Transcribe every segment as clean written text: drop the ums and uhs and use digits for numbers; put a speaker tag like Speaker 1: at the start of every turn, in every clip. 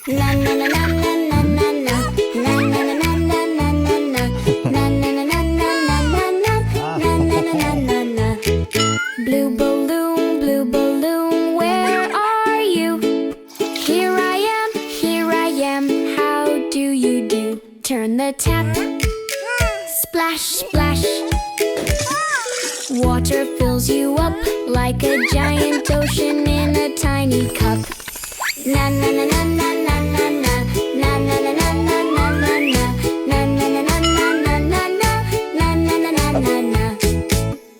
Speaker 1: Na na na na na na na na. Na na na na na na na na. Na na na na na na na na. Na na na na na. Blue balloon, where are you? Here I am, how do you do? Turn the tap, splash, splash. Water fills you up like a giant ocean in a tiny cup. Na na na na na na na na. Na na na na na na na na. Na na na na na na na na. Na na na na na na.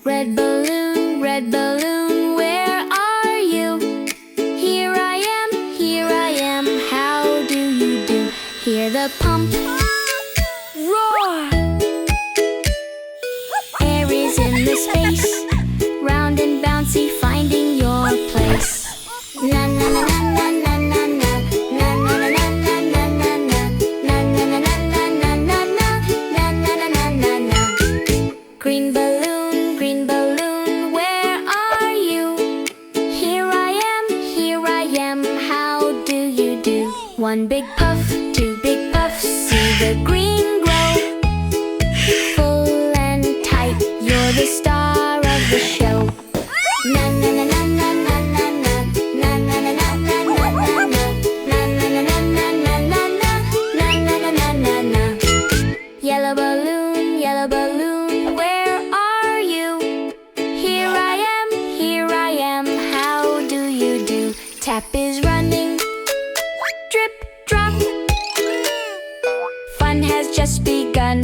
Speaker 1: Red balloon, where are you? Here I am, how do you do? Hear the pump roar. Air is in the space, round and bouncy, finding your place. Na na na na na na na na. Na na na na na na na na. Na na na na na na na na. Na na na na na na. Green balloon, where are you? Here I am, how do you do? One big puff, two big puffs, see the green glow. Full and tight, you're the star of the show. Na na na na na na na na. Na na na na na na na na. Na na na na na na na na. Na na na na na na. Yellow balloon, where are you? Here I am, how do you do? Tap is running, drip, drop. Fun has just begun.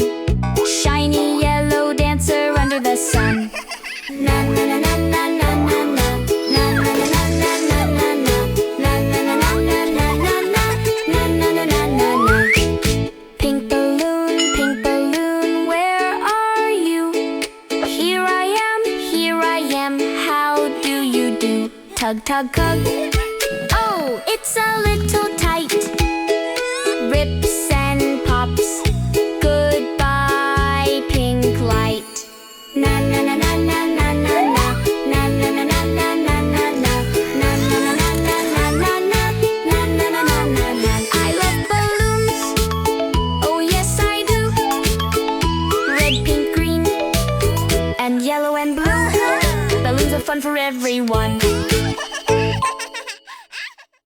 Speaker 1: Shiny yellow dancer under the sun. Na na na na na na na na. Na na na na na na na na. Na na na na na na na na. Na na na na na na. Pink balloon, where are you? Here I am, how do you do? Tug, tug, tug. Oh, it's a little tight. Rips and pops. Goodbye, pink light. Na na na na na na na na. Na na na na na na na na. Na na na na na na na na. Na na na na na na. I love balloons. Oh yes I do. Red, pink, green, and yellow and blue. Balloons are fun for everyone.